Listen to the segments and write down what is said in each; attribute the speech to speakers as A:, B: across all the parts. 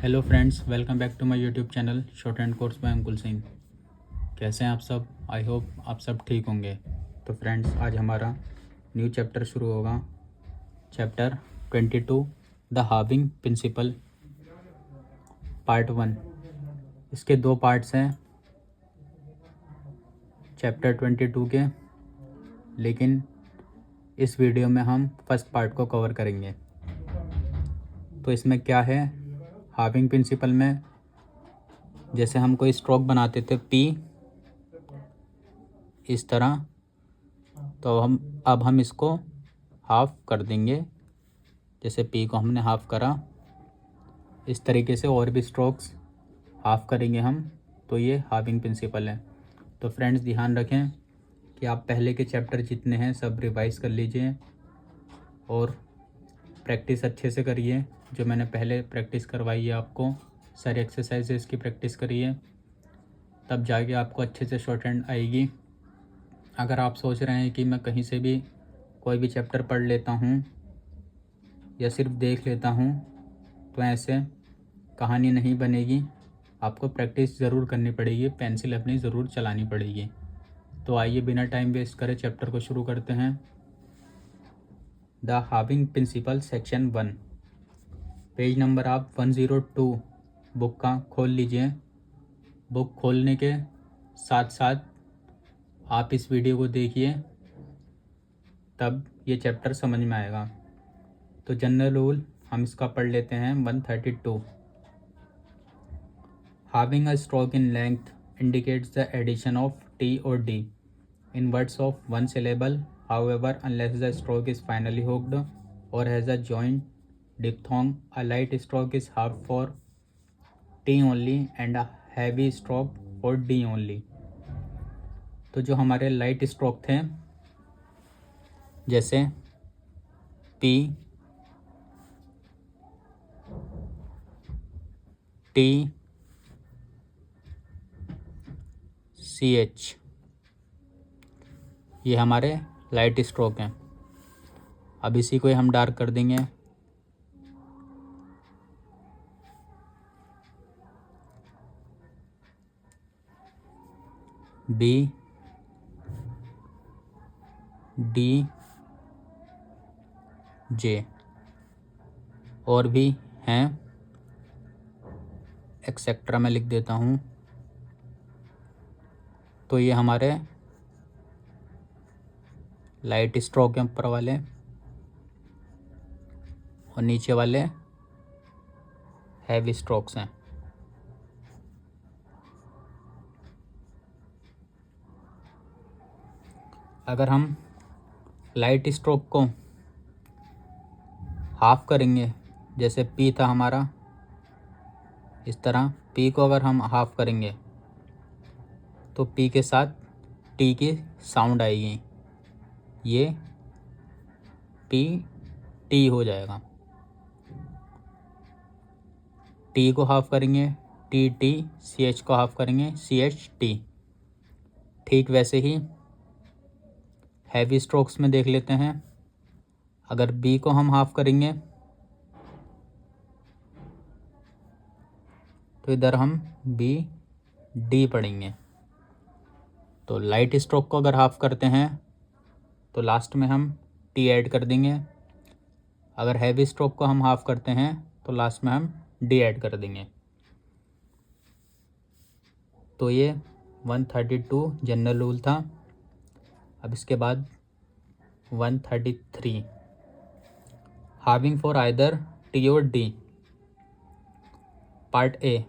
A: Hello friends, welcome back to my YouTube channel shorthand course by Ankul Singh. कैसे हैं आप सब? आई होप आप सब ठीक होंगे। तो फ्रेंड्स, आज हमारा न्यू चैप्टर शुरू होगा। Chapter 22 the halving principle part 1। इसके दो पार्ट्स हैं चैप्टर 22 के, लेकिन इस वीडियो में हम फर्स्ट पार्ट को कवर करेंगे। तो इसमें क्या है, हाविंग प्रिंसिपल में जैसे हम कोई स्ट्रोक बनाते थे पी इस तरह, तो अब हम इसको हाफ कर देंगे। जैसे पी को हमने हाफ करा, इस तरीके से और भी स्ट्रोक्स हाफ करेंगे हम। तो ये हाविंग प्रिंसिपल है। तो फ्रेंड्स, ध्यान रखें कि आप पहले के चैप्टर जितने हैं सब रिवाइज कर लीजिए और प्रैक्टिस अच्छे से करिए। जो मैंने पहले प्रैक्टिस करवाई है आपको, सारी एक्सरसाइजेस की प्रैक्टिस करिए, तब जाके आपको अच्छे से शॉर्ट हैंड आएगी। अगर आप सोच रहे हैं कि मैं कहीं से भी कोई भी चैप्टर पढ़ लेता हूँ या सिर्फ देख लेता हूँ, तो ऐसे कहानी नहीं बनेगी। आपको प्रैक्टिस ज़रूर करनी पड़ेगी, पेंसिल अपनी ज़रूर चलानी पड़ेगी। तो आइए बिना टाइम वेस्ट करे चैप्टर को शुरू करते हैं। The halving principle section 1, page number आप 102 बुक का खोल लीजिए। बुक खोलने के साथ साथ आप इस वीडियो को देखिए, तब ये चैप्टर समझ में आएगा। तो जनरल रूल हम इसका पढ़ लेते हैं 132। Having a stroke in length indicates the addition of T or D in words of one syllable. However, unless the stroke is finally hooked or has a joint diphthong, a light stroke is half for T only and a heavy stroke for D only. तो जो हमारे light stroke थे, जैसे P, T, CH, ये हमारे light stroke हैं। अब इसी को हम डार्क कर देंगे। B, D, J, और भी हैं, एक्सेट्रा में लिख देता हूँ। तो ये हमारे लाइट स्ट्रोक हैं ऊपर वाले, और नीचे वाले हैवी स्ट्रोक्स हैं। अगर हम लाइट स्ट्रोक को हाफ करेंगे, जैसे पी था हमारा, इस तरह पी को अगर हम हाफ करेंगे तो पी के साथ टी की साउंड आएगी, ये पी टी हो जाएगा। टी को हाफ करेंगे टी टी, सी एच को हाफ करेंगे सी एच टी। ठीक वैसे ही हैवी स्ट्रोक्स में देख लेते हैं। अगर बी को हम हाफ करेंगे तो इधर हम बी डी पढ़ेंगे। तो लाइट स्ट्रोक को अगर हाफ करते हैं तो लास्ट में हम टी ऐड कर देंगे। अगर हैवी स्ट्रोक को हम हाफ करते हैं तो लास्ट में हम डी ऐड कर देंगे। तो ये 132 जनरल रूल था। अब इसके बाद 133, हाविंग फॉर आइदर टी और D. Part A,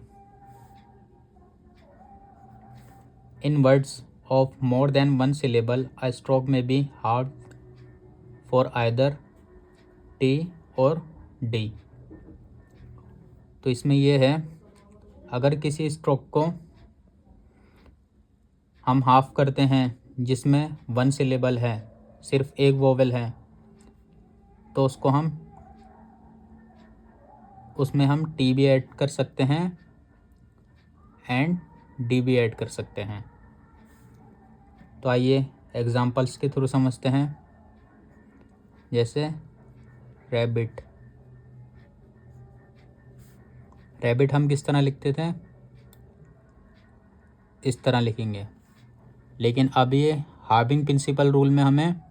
A: in words of more than one syllable, a stroke may be halved for either T और D। तो इसमें यह है, अगर किसी स्ट्रोक को हम हाफ करते हैं जिसमें वन सिलेबल है, सिर्फ एक वोवेल है, तो उसमें हम टी भी ऐड कर सकते हैं एंड डी भी ऐड कर सकते हैं। तो आइए एग्जांपल्स के थ्रू समझते हैं। जैसे रैबिट, रैबिट हम किस तरह लिखते थे, इस तरह लिखेंगे, लेकिन अब ये हार्विंग प्रिंसिपल रूल में हमें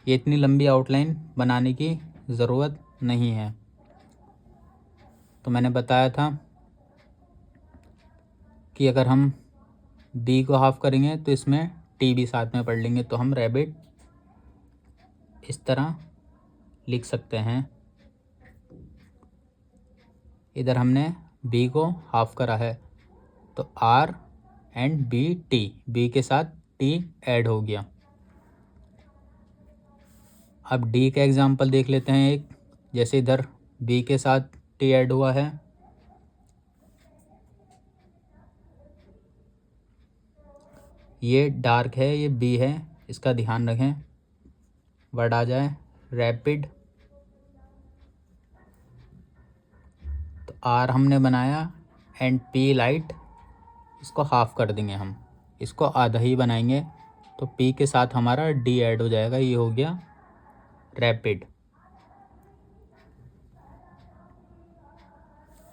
A: ये इतनी लंबी आउटलाइन बनाने की ज़रूरत नहीं है। तो मैंने बताया था कि अगर हम बी को हाफ करेंगे तो इसमें टी भी साथ में पढ़ लेंगे, तो हम रैबिट इस तरह लिख सकते हैं। इधर हमने बी को हाफ करा है तो R and B T, B के साथ टी ऐड हो गया। अब डी का एग्जांपल देख लेते हैं एक, जैसे इधर बी के साथ टी ऐड हुआ है, ये डार्क है, ये बी है, इसका ध्यान रखें। वर्ड आ जाए रैपिड, तो आर हमने बनाया एंड पी लाइट, इसको हाफ कर देंगे हम, इसको आधा ही बनाएंगे, तो पी के साथ हमारा डी ऐड हो जाएगा, ये हो गया रैपिड।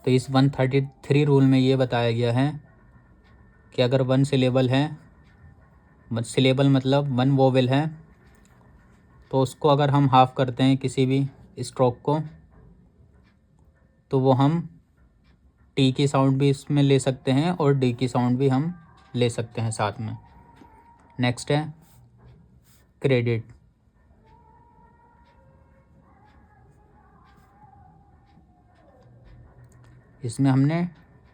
A: तो इस 133 रूल में ये बताया गया है कि अगर वन सिलेबल है, सिलेबल मतलब वन वोवेल है, तो उसको अगर हम हाफ करते हैं किसी भी स्ट्रोक को, तो वो हम टी की साउंड भी इसमें ले सकते हैं और डी की साउंड भी हम ले सकते हैं साथ में। नेक्स्ट है क्रेडिट। इसमें हमने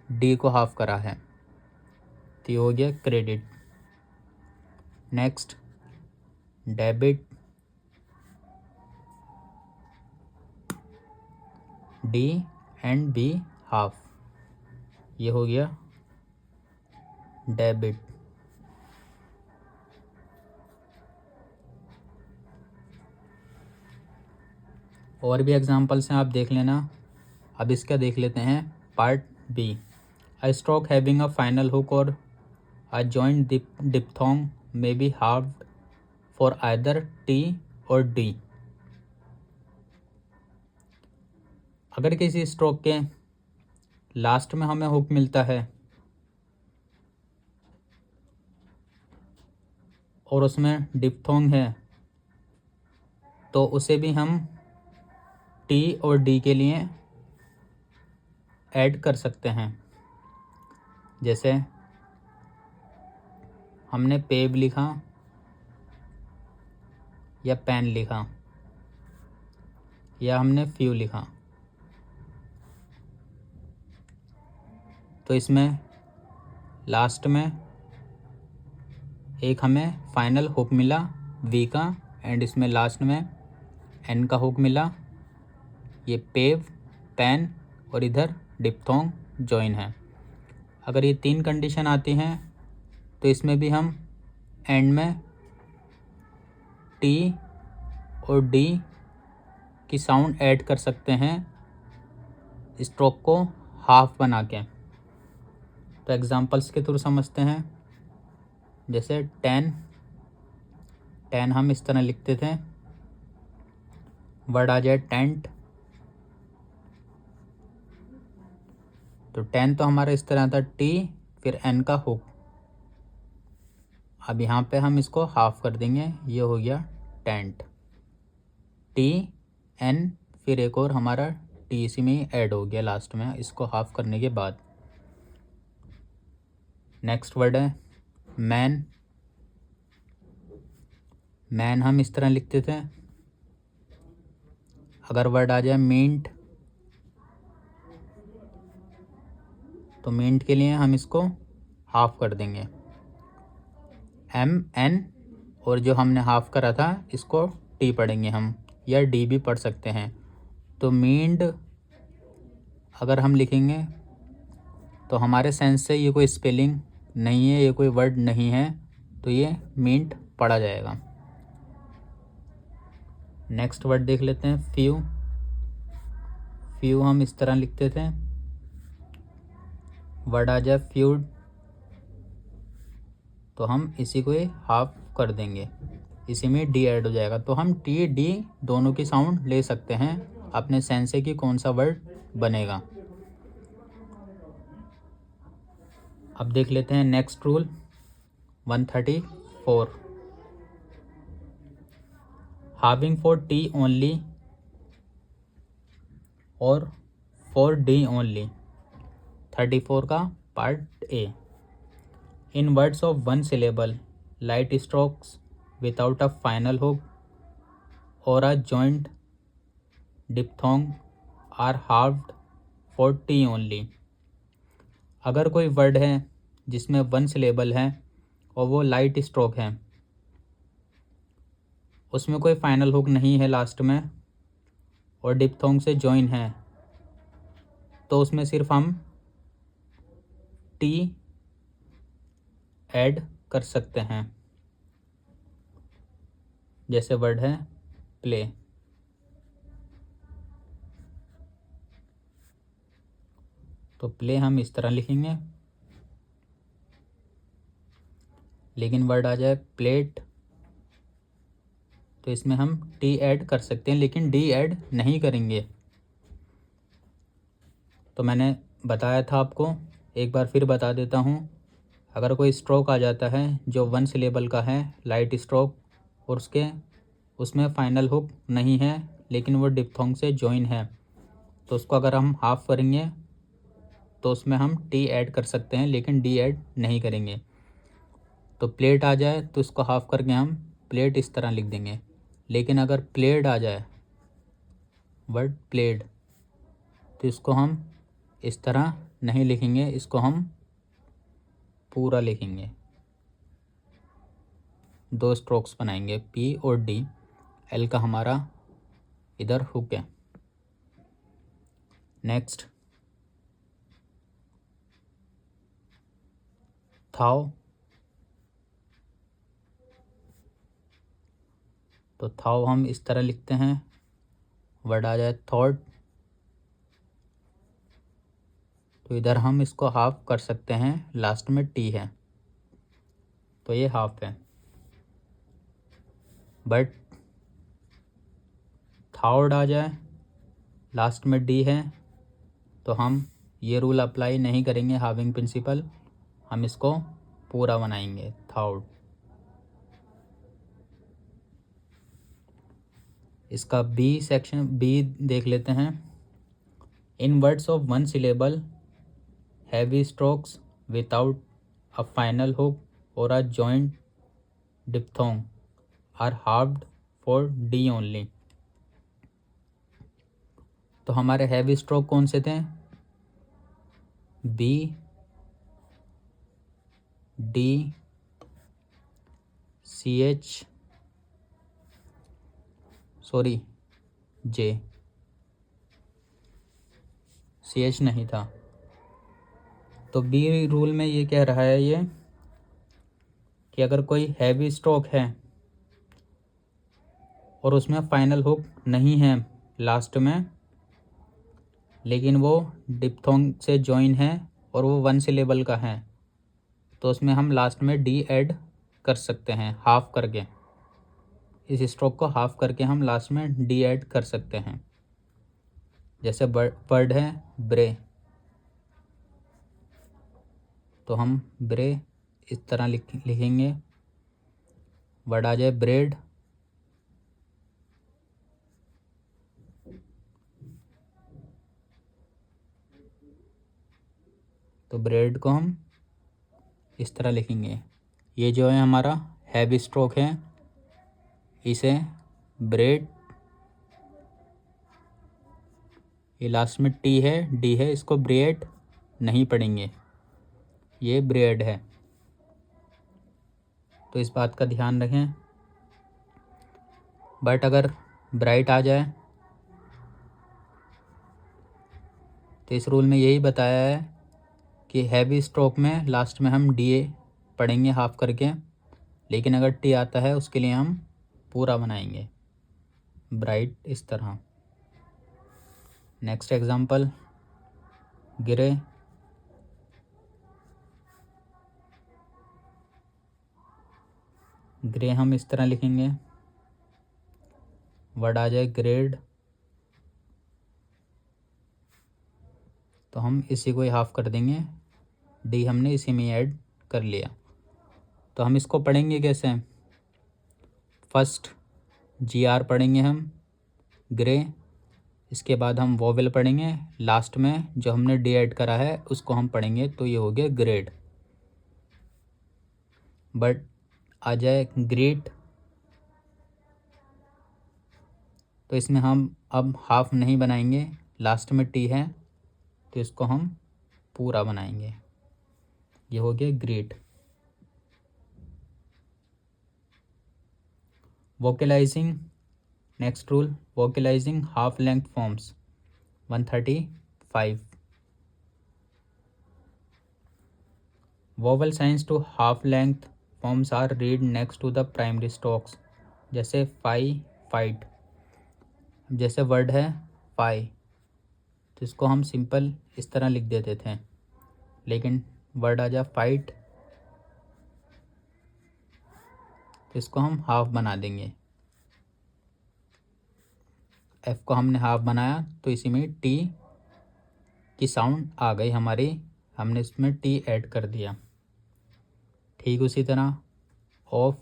A: डी को हाफ करा है, तो ये हो गया credit. Next debit, D and B half, ये हो गया डेबिट। और भी एग्जांपल्स हैं, आप देख लेना। अब इसका देख लेते हैं part B. A stroke having a final hook और a joint diphthong may be halved for either T और डी। अगर किसी स्ट्रोक के लास्ट में हमें हुक मिलता है और उसमें डिप्थोंग है, तो उसे भी हम टी और डी के लिए ऐड कर सकते हैं। जैसे हमने पेब लिखा या पेन लिखा या हमने फ्यू लिखा, तो इसमें लास्ट में एक हमें फाइनल हुक मिला वी का, एंड इसमें लास्ट में एन का हुक मिला, ये पेव, पेन और इधर डिप्थोंग जॉइन है। अगर ये तीन कंडीशन आती हैं तो इसमें भी हम एंड में टी और डी की साउंड ऐड कर सकते हैं स्ट्रोक को हाफ बना के। तो एग्जांपल्स के थ्रू समझते हैं। जैसे 10 हम इस तरह लिखते थे, वर्ड आ जाए टेंट, तो 10 तो हमारा इस तरह था टी फिर एन का हुक। अब यहाँ पे हम इसको हाफ कर देंगे, ये हो गया टेंट, टी एन फिर एक और हमारा टी इसी में ही ऐड हो गया लास्ट में, इसको हाफ करने के बाद। नेक्स्ट वर्ड है मैन। मैन हम इस तरह लिखते थे। अगर वर्ड आ जाए मिंट, तो मिंट के लिए हम इसको हाफ कर देंगे, एम एन, और जो हमने हाफ करा था इसको टी पढ़ेंगे हम, या डी भी पढ़ सकते हैं। तो मींड अगर हम लिखेंगे तो हमारे सेंस से ये कोई स्पेलिंग नहीं है, ये कोई वर्ड नहीं है, तो ये मींट पढ़ा जाएगा। नेक्स्ट वर्ड देख लेते हैं फ्यू। फ्यू हम इस तरह लिखते थे, वर्ड आ जाए फ्यूड, तो हम इसी को हाफ कर देंगे, इसी में डी ऐड हो जाएगा। तो हम टी डी दोनों की साउंड ले सकते हैं अपने सेंस से कि कौन सा वर्ड बनेगा। अब देख लेते हैं next rule 134। Having for T only और फॉर डी ओनली। 34 का part A. In words of one syllable light strokes without a final hook और a joint diphthong are halved for T only. अगर कोई वर्ड है जिसमें one syllable है और वो लाइट स्ट्रोक है, उसमें कोई फाइनल हुक नहीं है लास्ट में और डिप्थोंग से जॉइन है, तो उसमें सिर्फ हम टी ऐड कर सकते हैं। जैसे वर्ड है प्ले, तो प्ले हम इस तरह लिखेंगे। लेकिन वर्ड आ जाए प्लेट, तो इसमें हम टी ऐड कर सकते हैं लेकिन डी ऐड नहीं करेंगे। तो मैंने बताया था आपको, एक बार फिर बता देता हूँ। अगर कोई स्ट्रोक आ जाता है जो वन सिलेबल का है, लाइट स्ट्रोक, और उसमें फाइनल हुक नहीं है लेकिन वो डिप्थोंग से जॉइन है, तो उसको अगर हम हाफ करेंगे तो उसमें हम टी ऐड कर सकते हैं लेकिन डी ऐड नहीं करेंगे। तो प्लेट आ जाए तो इसको हाफ करके हम प्लेट इस तरह लिख देंगे। लेकिन अगर प्लेड आ जाए, वर्ड प्लेड, तो इसको हम इस तरह नहीं लिखेंगे, इसको हम पूरा लिखेंगे। 2 स्ट्रोक्स बनाएंगे, पी और डी। एल का हमारा इधर हुक है। नेक्स्ट थाओ, तो थाओ हम इस तरह लिखते हैं। वर्ड आ जाए थॉट, तो इधर हम इसको हाफ कर सकते हैं, लास्ट में टी है तो ये हाफ है। बट थाउड आ जाए, लास्ट में डी है, तो हम ये रूल अप्लाई नहीं करेंगे, हाविंग प्रिंसिपल। हम इसको पूरा बनाएंगे, थाउड। इसका बी सेक्शन, बी देख लेते हैं। In words of one syllable heavy strokes without a final hook और a joint diphthong are halved for D only. तो हमारे हैवी स्ट्रोक कौन से थे? B, D, C H, sorry J, C H नहीं था। तो बी रूल में ये कह रहा है ये कि अगर कोई हैवी स्ट्रोक है और उसमें फाइनल हुक नहीं है लास्ट में, लेकिन वो डिप्थोंग से जॉइन है और वो वन सिलेबल का है, तो उसमें हम लास्ट में डी ऐड कर सकते हैं, हाफ करके। इस स्ट्रोक को हाफ करके हम लास्ट में डी ऐड कर सकते हैं। जैसे वर्ड है ब्रे, तो हम ब्रे इस तरह लिखेंगे। वर्ड आ जाए ब्रेड, तो ब्रेड को हम इस तरह लिखेंगे। ये जो है हमारा हैवी स्ट्रोक है, इसे ब्रेड, ये लास्ट में टी है, डी है, इसको ब्रेड नहीं पढ़ेंगे, ये ब्रेड है। तो इस बात का ध्यान रखें। बट अगर ब्राइट आ जाए, तो इस रूल में यही बताया है कि हैवी स्ट्रोक में लास्ट में हम डी ए पढ़ेंगे हाफ करके, लेकिन अगर टी आता है उसके लिए हम पूरा बनाएंगे, ब्राइट इस तरह। नेक्स्ट एग्जांपल ग्रे, ग्रे हम इस तरह लिखेंगे। वर्ड आ जाए ग्रेड, तो हम इसी को ही हाफ कर देंगे, डी हमने इसी में ऐड कर लिया। तो हम इसको पढ़ेंगे कैसे? फर्स्ट GR पढ़ेंगे हम, ग्रे। इसके बाद हम वोवेल पढ़ेंगे, लास्ट में जो हमने डी ऐड करा है उसको हम पढ़ेंगे। तो ये हो गया ग्रेड। बट आ जाए ग्रेट, तो इसमें हम अब हाफ नहीं बनाएंगे, लास्ट में टी है तो इसको हम पूरा बनाएंगे। ये हो गया great. Vocalising, next rule, vocalising half length forms 135। Vowel signs to half length forms are read next to the primary strokes. जैसे फाई, फाइट। जैसे वर्ड है फाई, तो इसको हम सिंपल इस तरह लिख देते थे, लेकिन वर्ड आ जा फाइट तो इसको हम हाफ बना देंगे। एफ को हमने हाफ बनाया तो इसी में टी की साउंड आ गई हमारी, हमने इसमें टी ऐड कर दिया। ठीक उसी तरह ऑफ,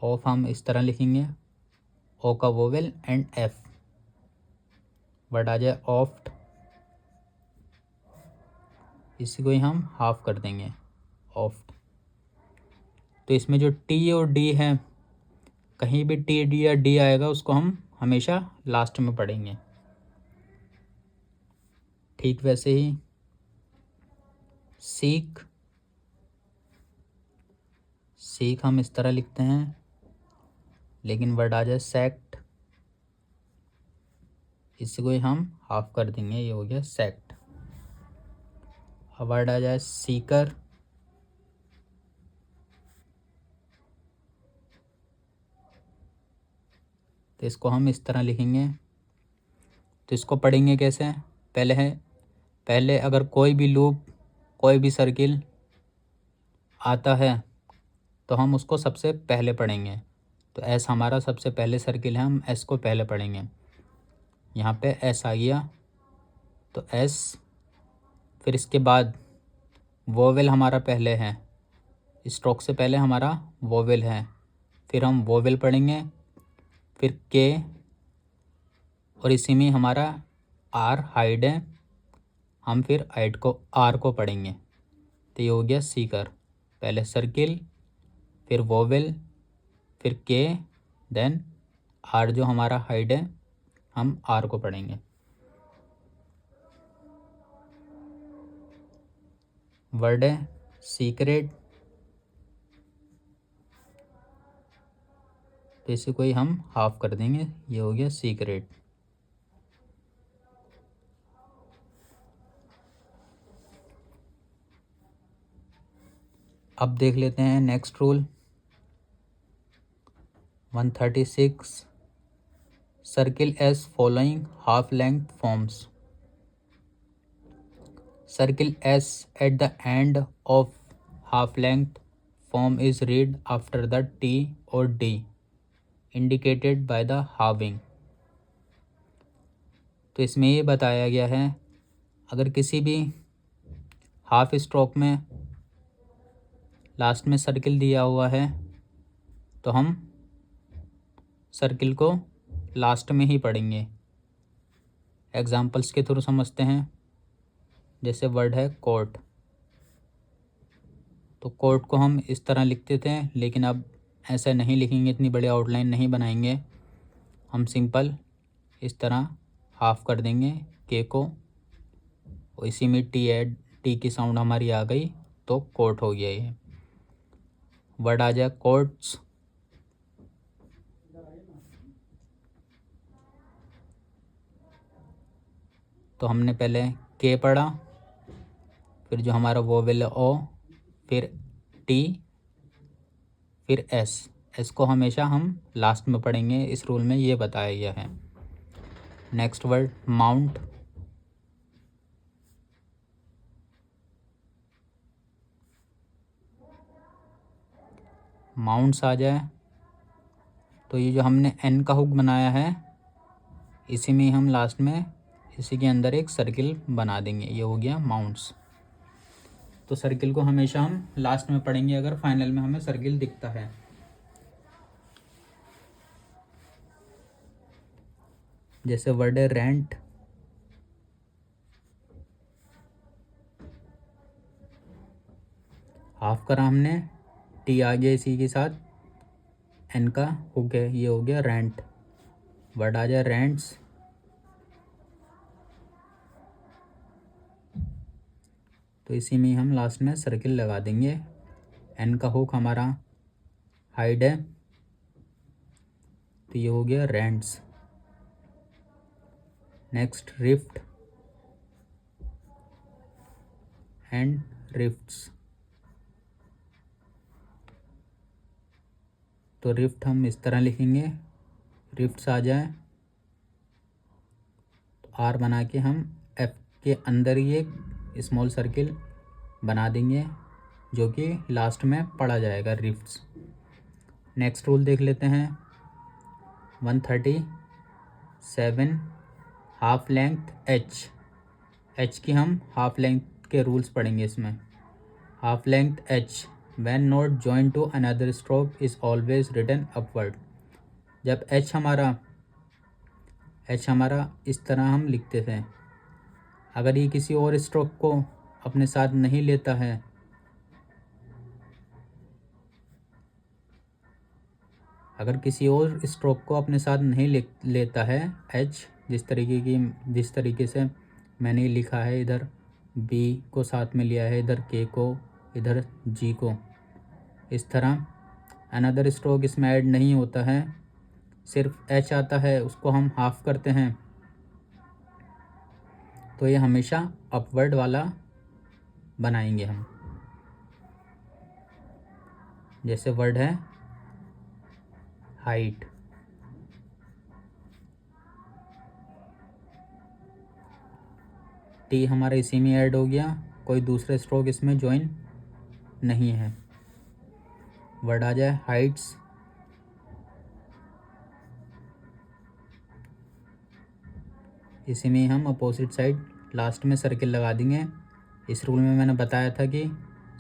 A: ऑफ हम इस तरह लिखेंगे, ओ का वोवेल एंड एफ, वर्ड आ जाए ऑफ्ट, इसी को ही हम हाफ कर देंगे, ऑफ्ट। तो इसमें जो टी और डी है, कहीं भी टी डी या डी आएगा उसको हम हमेशा लास्ट में पढ़ेंगे। ठीक वैसे ही सीख, सीख हम इस तरह लिखते हैं, लेकिन वर्ड आ जाए सेक्ट, इसी को ही हम हाफ कर देंगे, ये हो गया सेक्ट। अब वर्ड आ जाए सीकर, तो इसको हम इस तरह लिखेंगे। तो इसको पढ़ेंगे कैसे? पहले अगर कोई भी लूप, कोई भी सर्किल आता है तो हम उसको सबसे पहले पढ़ेंगे। तो एस हमारा सबसे पहले सर्किल है, हम एस को पहले पढ़ेंगे। यहाँ पे एस आ गया तो एस, फिर इसके बाद वोवेल हमारा पहले है, स्ट्रोक से पहले हमारा वोवेल है, फिर हम वोवेल पढ़ेंगे, फिर के, और इसी में हमारा आर हाइड है, हम फिर आइड को आर को पढ़ेंगे। तो ये हो गया सीकर, पहले सर्किल, फिर वोवेल, फिर के, देन आर जो हमारा हाइड है, हम आर को पढ़ेंगे। वर्ड है सीक्रेट, तो इसे कोई हम हाफ कर देंगे, ये हो गया सीक्रेट। अब देख लेते हैं next rule 136, circle S following half length forms. Circle S at the end of half length form is read after the T or D indicated by the halving। तो इसमें ये बताया गया है, अगर किसी भी हाफ स्ट्रोक में लास्ट में सर्किल दिया हुआ है तो हम सर्किल को लास्ट में ही पढ़ेंगे। एग्जाम्पल्स के थ्रू समझते हैं। जैसे वर्ड है कोर्ट, तो कोर्ट को हम इस तरह लिखते थे, लेकिन अब ऐसा नहीं लिखेंगे, इतनी बड़ी आउटलाइन नहीं बनाएंगे, हम सिंपल इस तरह हाफ कर देंगे के को, और इसी में टी की साउंड हमारी आ गई तो कोर्ट हो गया। ये वर्ड आ जाए कोर्ट्स, तो हमने पहले के पढ़ा, फिर जो हमारा वोवेल ओ, फिर टी, फिर एस को हमेशा हम लास्ट में पढ़ेंगे, इस रूल में ये बताया गया है। नेक्स्ट वर्ड माउंट, माउंट्स आ जाए तो ये जो हमने एन का हुक बनाया है, इसी में हम लास्ट में इसी के अंदर एक सर्किल बना देंगे। ये हो गया माउंट्स। तो सर्किल को हमेशा हम लास्ट में पढ़ेंगे अगर फाइनल में हमें सर्किल दिखता है। जैसे वर्ड है रेंट, हाफ करा हमने, टी आ गया इसी के साथ, एन का हो गया, ये हो गया रेंट। वर्ड आ जाए रेंट्स, तो इसी में हम लास्ट में सर्किल लगा देंगे। एन का हुक हमारा हाइड है, तो ये हो गया rents. Next rift and rifts, तो रिफ्ट हम इस तरह लिखेंगे, रिफ्ट्स आ जाए तो आर बना के हम एफ के अंदर ही एक स्मॉल सर्किल बना देंगे जो कि लास्ट में पड़ा जाएगा रिफ्ट्स। नेक्स्ट रूल देख लेते हैं 137 हाफ लेंथ एच की हम हाफ लेंथ के रूल्स पढ़ेंगे इसमें। Half length H when not join to another stroke is always written upward. जब एच हमारा इस तरह हम लिखते थे, अगर ये किसी और स्ट्रोक को अपने साथ नहीं लेता है, अगर किसी और स्ट्रोक को अपने साथ नहीं लेता है एच, जिस तरीके से मैंने लिखा है, इधर बी को साथ में लिया है, इधर के को, इधर जी को, इस तरह अनदर स्ट्रोक इसमें ऐड नहीं होता है, सिर्फ एच आता है, उसको हम हाफ करते हैं, तो ये हमेशा अपवर्ड वाला बनाएंगे हम। जैसे वर्ड है हाइट, टी हमारा इसी में ऐड हो गया, कोई दूसरा स्ट्रोक इसमें ज्वाइन नहीं है। वर्ड आ जाए हाइट्स, इसी में हम अपोजिट साइड लास्ट में सर्किल लगा देंगे। इस रूल में मैंने बताया था कि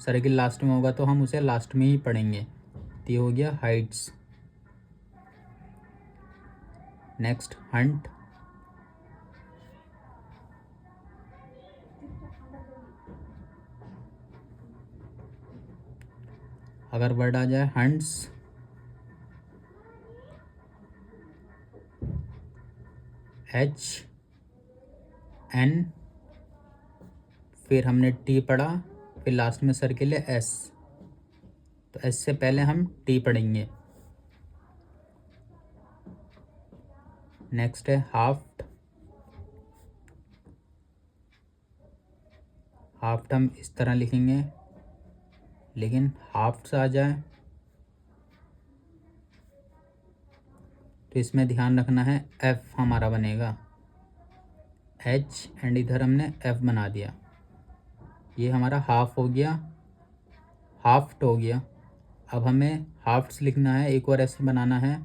A: सर्किल लास्ट में होगा तो हम उसे लास्ट में ही पढ़ेंगे। तो ये हो गया हाइट्स। नेक्स्ट हंट, अगर वर्ड आ जाए हंट्स, एच एन, फिर हमने टी पढ़ा, फिर लास्ट में सर्किल है एस, तो एस से पहले हम टी पढ़ेंगे। नेक्स्ट है हाफ्ट, हाफ्ट हम इस तरह लिखेंगे, लेकिन हाफ्ट आ जाए तो इसमें ध्यान रखना है एफ हमारा बनेगा, एच एंड इधर हमने एफ बना दिया, ये हमारा हाफ हो गया, हाफ्ट हो गया। अब हमें हाफ्ट्स लिखना है, एक और ऐसे बनाना है,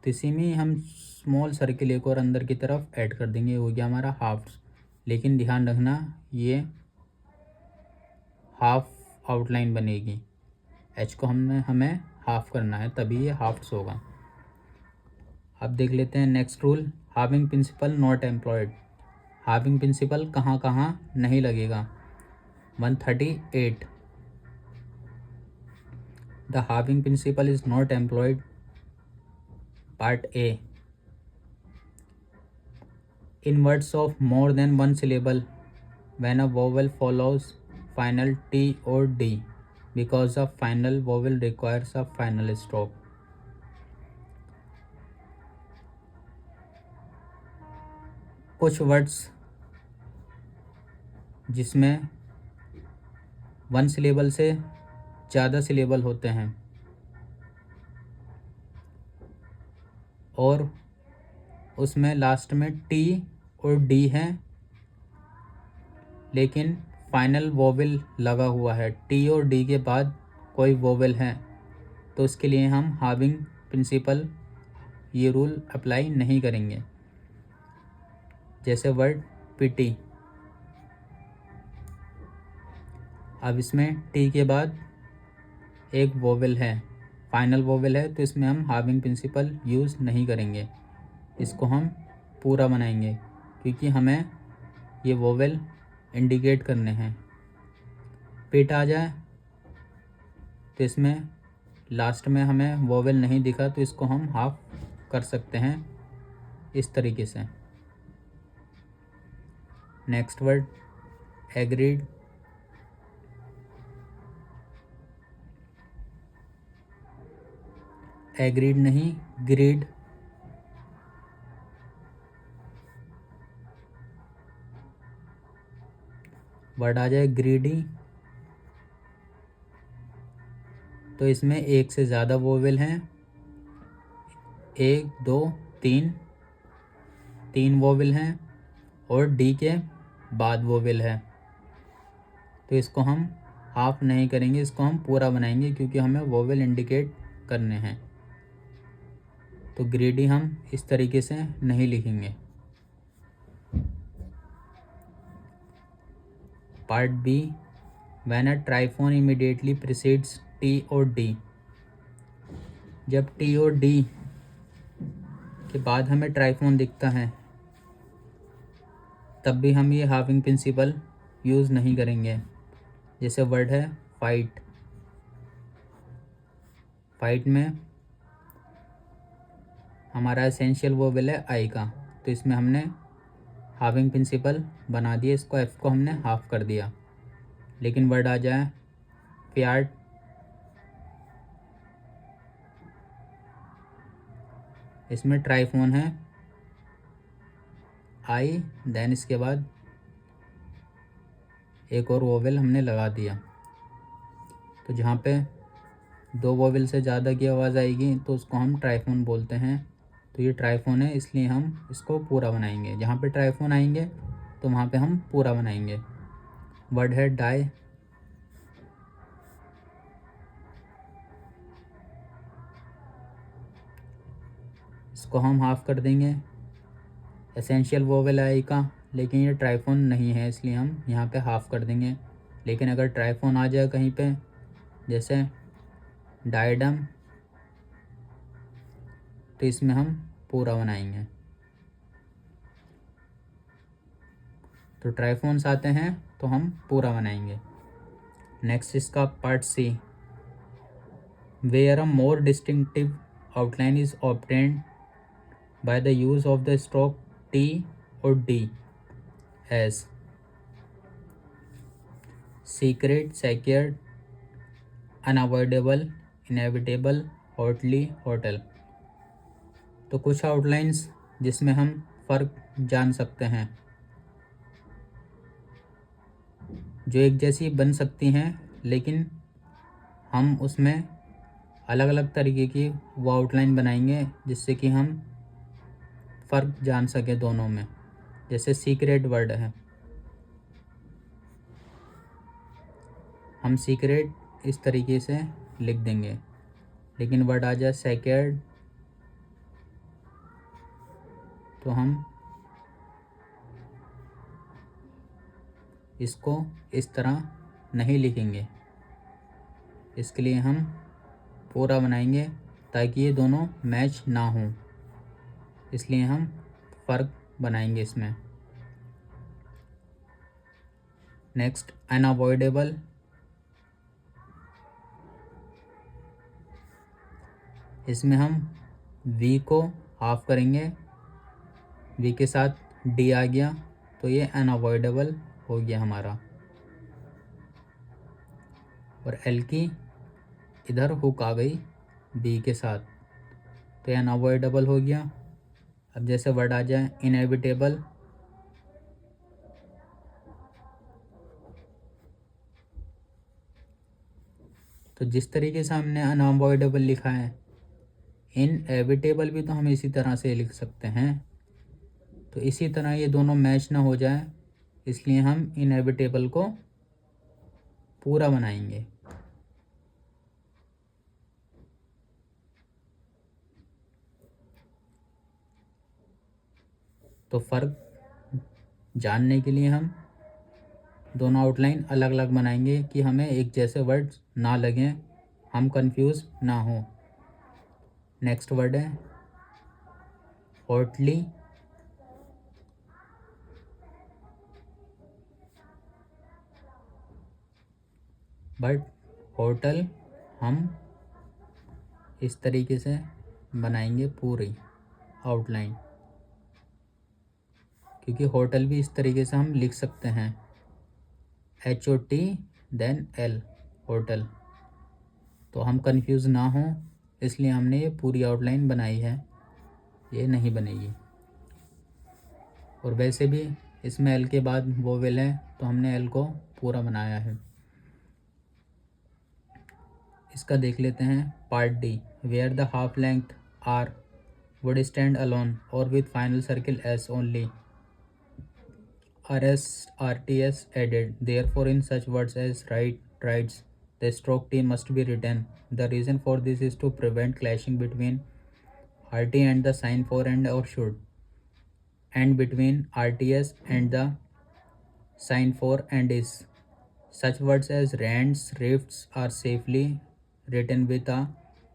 A: तो इसी में हम स्मॉल सर्किल एक और अंदर की तरफ ऐड कर देंगे, हो गया हमारा हाफ्ट्स। लेकिन ध्यान रखना ये हाफ आउटलाइन बनेगी, एच को हमें हाफ करना है, तभी ये हाफ्ट्स होगा। अब देख लेते हैं next rule, halving principle not employed. Halving principle कहाँ कहाँ नहीं लगेगा। 138 the halving principle is not employed. Part A, in words of more than one syllable when a vowel follows final T or D because a final vowel requires a final stop. कुछ words जिसमें one syllable से ज़्यादा syllable होते हैं और उसमें last में T और डी है, लेकिन फाइनल वोवेल लगा हुआ है, टी और डी के बाद कोई वोवेल है, तो उसके लिए हम हाविंग प्रिंसिपल ये रूल अप्लाई नहीं करेंगे। जैसे वर्ड PT। अब इसमें टी के बाद एक वोवेल है, फाइनल वोवेल है, तो इसमें हम हार्विंग प्रिंसिपल यूज़ नहीं करेंगे, इसको हम पूरा बनाएंगे क्योंकि हमें ये वोवेल इंडिकेट करने हैं। पिट आ जाए तो इसमें लास्ट में हमें वोवेल नहीं दिखा तो इसको हम हाफ कर सकते हैं इस तरीके से। Next word agreed. एग्रीड नहीं, ग्रीड। वर्ड आ जाए ग्रीडी तो इसमें एक से ज़्यादा वोवेल हैं, 1 2 3 वोवेल हैं और डी के बाद वोवेल है, तो इसको हम हाफ नहीं करेंगे, इसको हम पूरा बनाएंगे क्योंकि हमें वोवेल इंडिकेट करने हैं। तो ग्रीडी हम इस तरीके से नहीं लिखेंगे। Part B, when a triphone immediately precedes T और डी। जब टी और डी के बाद हमें ट्राइफोन दिखता है तब भी हम ये हार्विंग प्रिंसिपल यूज़ नहीं करेंगे। जैसे वर्ड है फाइट। फाइट में हमारा एसेंशियल वोवेल है आई का, तो इसमें हमने हार्विंग प्रिंसिपल बना दिया, इसको एफ को हमने हाफ कर दिया। लेकिन वर्ड आ जाए प्यार्ट। इसमें ट्राइफोन है आई, देन इसके बाद एक और वोवेल हमने लगा दिया। तो जहाँ पे 2 वोवेल से ज़्यादा की आवाज़ आएगी तो उसको हम ट्राइफोन बोलते हैं। तो ये ट्राइफोन है इसलिए हम इसको पूरा बनाएंगे। जहाँ पे ट्राइफोन आएंगे तो वहाँ पे हम पूरा बनाएंगे। वर्ड है डाई। इसको हम हाफ कर देंगे। एसेंशियल वोवेल है आई का, लेकिन ये ट्राइफोन नहीं है इसलिए हम यहाँ पे हाफ कर देंगे। लेकिन अगर ट्राइफोन आ जाए कहीं पे, जैसे डायडम, तो इसमें हम पूरा बनाएंगे। तो ट्राइफोन्स आते हैं तो हम पूरा बनाएंगे। नेक्स्ट इसका part C, where a more distinctive outline is obtained by the use of the stroke T और D as secret, secured, unavoidable, inevitable, hotly, hotel. तो कुछ आउटलाइंस जिसमें हम फ़र्क जान सकते हैं, जो एक जैसी बन सकती हैं लेकिन हम उसमें अलग अलग तरीके की वो आउटलाइन बनाएंगे जिससे कि हम फ़र्क जान सकें दोनों में। जैसे सीक्रेट वर्ड है, हम सीक्रेट इस तरीके से लिख देंगे। लेकिन वर्ड आ जाए सेक्योर्ड तो हम इसको इस तरह नहीं लिखेंगे। इसके लिए हम पूरा बनाएंगे ताकि ये दोनों मैच ना हों, इसलिए हम फ़र्क बनाएंगे इसमें। Next unavoidable. इसमें हम वी को हाफ करेंगे, वी के साथ डी आ गया तो ये अनअवॉइडेबल हो गया हमारा। और एल की इधर हुक आ गई बी के साथ तो ये अनअवॉइडेबल हो गया। अब जैसे वर्ड आ जाए इनएविटेबल, तो जिस तरीके से हमने अनअवॉइडेबल लिखा है, इनएविटेबल भी तो हम इसी तरह से लिख सकते हैं। तो इसी तरह ये दोनों मैच ना हो जाए इसलिए हम इनएविटेबल को पूरा बनाएंगे। तो फ़र्क जानने के लिए हम दोनों आउटलाइन अलग अलग बनाएंगे कि हमें एक जैसे वर्ड्स ना लगें, हम कंफ्यूज ना हो। नेक्स्ट वर्ड है हॉटली। बट होटल हम इस तरीके से बनाएंगे पूरी आउटलाइन, क्योंकि होटल भी इस तरीके से हम लिख सकते हैं, HOT देन L, होटल। तो हम कंफ्यूज ना हो इसलिए हमने ये पूरी आउटलाइन बनाई है, ये नहीं बनेगी। और वैसे भी इसमें L के बाद वोवेल है तो हमने L को पूरा बनाया है। इसका देख लेते हैं part D. Where the half length are would stand alone or with final circle S only, RTS added. Therefore, in such words as rights, the stroke T must be written. The reason for this is to prevent clashing between RT and the sign for and or should, and between RTS and the sign for and is. Such words as rants, rifts are safely written with a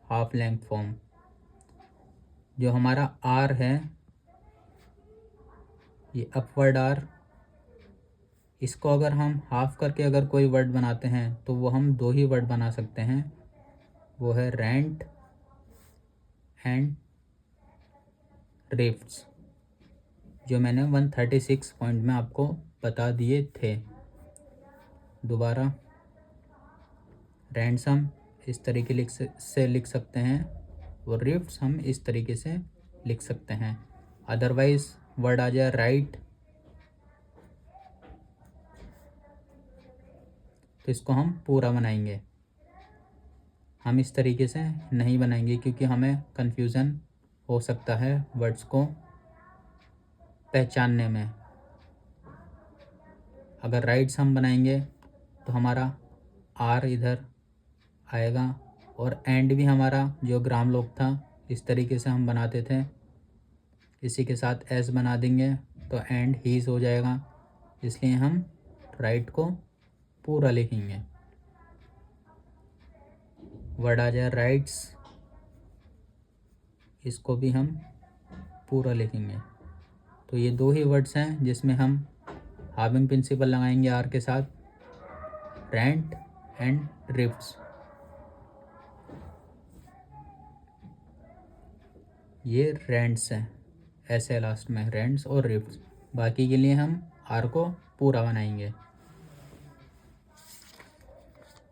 A: half length form. जो हमारा R है, ये upward R, इसको अगर हम half करके अगर कोई वर्ड बनाते हैं तो वो हम दो ही वर्ड बना सकते हैं, वो है रेंट एंड रिफ्ट्स, जो मैंने 136 पॉइंट में आपको बता दिए थे। दोबारा, रेंट्स हम इस तरीके से लिख सकते हैं और रिफ्ट्स हम इस तरीके से लिख सकते हैं। अदरवाइज वर्ड आ जाए राइट तो इसको हम पूरा बनाएंगे, हम इस तरीके से नहीं बनाएंगे क्योंकि हमें कन्फ्यूज़न हो सकता है वर्ड्स को पहचानने में। अगर राइट्स हम बनाएंगे तो हमारा आर इधर आएगा और एंड भी हमारा जो ग्राम लोग था इस तरीके से हम बनाते थे, इसी के साथ एस बना देंगे तो एंड हीज हो जाएगा, इसलिए हम राइट को पूरा लिखेंगे। वर्ड आ जाए राइट्स, इसको भी हम पूरा लिखेंगे। तो ये दो ही वर्ड्स हैं जिसमें हम हार्विंग प्रिंसिपल लगाएंगे आर के साथ, रेंट एंड रिफ्ट्स। ये रेंट्स हैं, ऐसे लास्ट में रेंट्स और रिफ्ट्स। बाकी के लिए हम आर को पूरा बनाएंगे।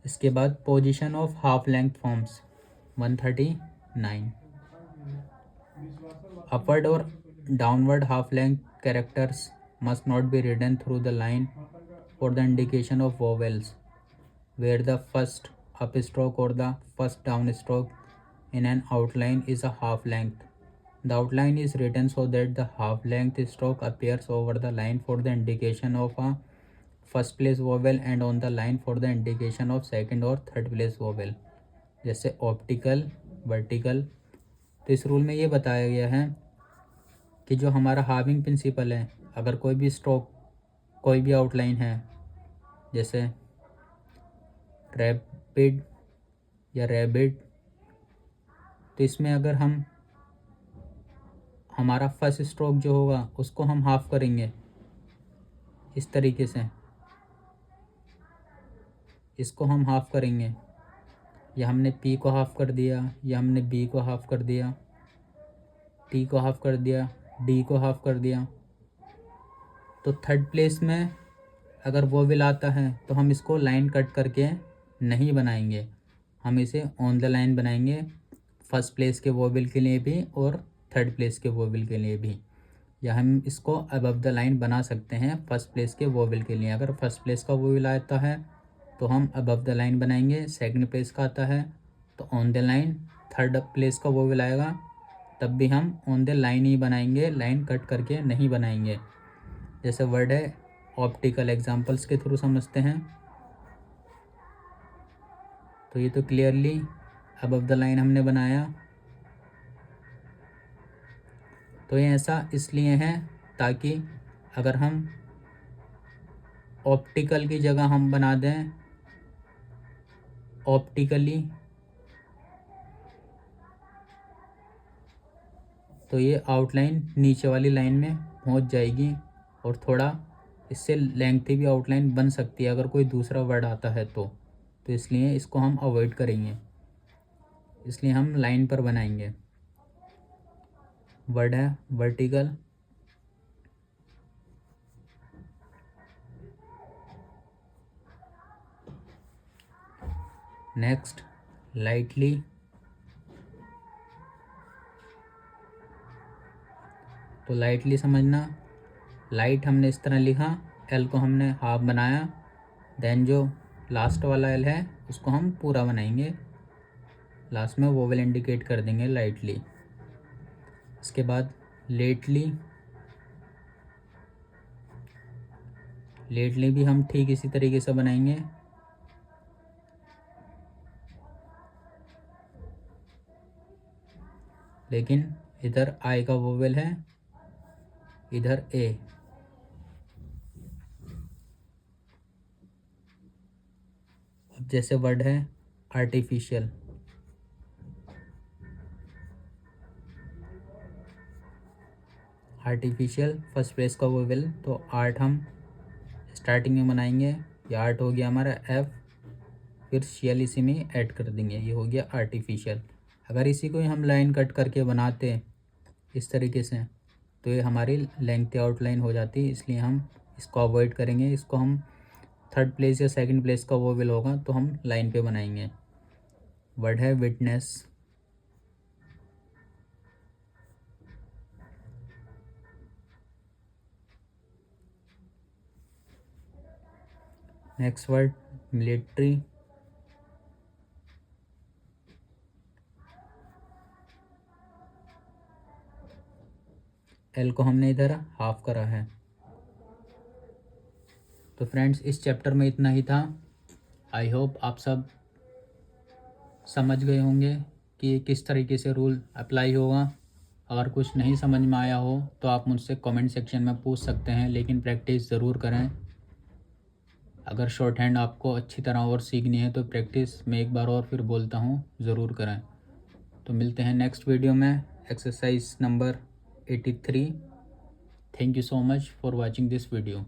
A: इसके बाद position of half length forms 139। Upward और downward half length characters must not be written through the line for the indication of vowels, where the first upstroke or the first downstroke in an outline is a half length. The outline is written so that the half length stroke appears over the line for the indication of a first place vowel and on the line for the indication of second or third place vowel, जैसे optical, vertical. तो इस rule में ये बताया गया है कि जो हमारा हार्विंग प्रिंसिपल है, अगर कोई भी स्ट्रोक, कोई भी आउटलाइन है, जैसे रैपिड या रैबिड, तो इसमें अगर हम हमारा फर्स्ट स्ट्रोक जो होगा उसको हम हाफ करेंगे इस तरीके से, इसको हम हाफ करेंगे, या हमने पी को हाफ कर दिया, या हमने बी को हाफ कर दिया, टी को हाफ कर दिया, डी को हाफ कर दिया, तो थर्ड प्लेस में अगर वोवेल आता है तो हम इसको लाइन कट करके नहीं बनाएंगे, हम इसे ऑन द लाइन बनाएंगे, फर्स्ट प्लेस के वोवेल के लिए भी और थर्ड प्लेस के वोवेल के लिए भी। या हम इसको अबव द लाइन बना सकते हैं फर्स्ट प्लेस के वोवेल के लिए। अगर फर्स्ट प्लेस का वोवेल आता है तो हम अबव द लाइन बनाएंगे, सेकंड प्लेस का आता है तो on the line, third place का वोवेल आएगा तब भी हम ऑन द लाइन ही बनाएंगे, लाइन कट करके नहीं बनाएंगे। जैसे वर्ड है ऑप्टिकल, एग्जांपल्स के थ्रू समझते हैं। तो ये तो क्लियरली अबव द लाइन हमने बनाया। तो ये ऐसा इसलिए है ताकि अगर हम ऑप्टिकल की जगह हम बना दें ऑप्टिकली, तो ये आउटलाइन नीचे वाली लाइन में पहुंच जाएगी और थोड़ा इससे लेंथी भी आउटलाइन बन सकती है अगर कोई दूसरा वर्ड आता है तो इसलिए इसको हम अवॉइड करेंगे, इसलिए हम लाइन पर बनाएंगे। वर्ड है वर्टिकल, नेक्स्ट लाइटली, तो लाइटली समझना, लाइट हमने इस तरह लिखा, एल को हमने हाफ बनाया, देन जो लास्ट वाला एल है उसको हम पूरा बनाएंगे, लास्ट में वोवेल इंडिकेट कर देंगे लाइटली। इसके बाद लेटली, लेटली भी हम ठीक इसी तरीके से बनाएंगे। लेकिन इधर आई का वोवेल है, इधर ए। अब जैसे वर्ड है आर्टिफिशियल, आर्टिफिशियल फर्स्ट प्लेस का वोवेल, तो आर्ट हम स्टार्टिंग में बनाएंगे, ये आर्ट हो गया हमारा एफ, फिर शीयल इसी में ऐड कर देंगे, ये हो गया आर्टिफिशियल। अगर इसी को ही हम लाइन कट करके बनाते इस तरीके से तो ये हमारी लेंथ आउटलाइन हो जाती, इसलिए हम इसको अवॉइड करेंगे। इसको हम थर्ड प्लेस या सेकंड प्लेस का वोवेल होगा तो हम लाइन पे बनाएंगे। वर्ड है witness, next word military, L को हमने इधर हाफ करा है। तो फ्रेंड्स इस चैप्टर में इतना ही था। आई होप आप सब समझ गए होंगे कि किस तरीके से रूल अप्लाई होगा। अगर कुछ नहीं समझ में आया हो तो आप मुझसे कमेंट सेक्शन में पूछ सकते हैं, लेकिन प्रैक्टिस ज़रूर करें। अगर शॉर्ट हैंड आपको अच्छी तरह और सीखनी है तो प्रैक्टिस मैं एक बार और फिर बोलता हूँ ज़रूर करें। तो मिलते हैं नेक्स्ट वीडियो में, exercise number 83। Thank you so much for watching this video.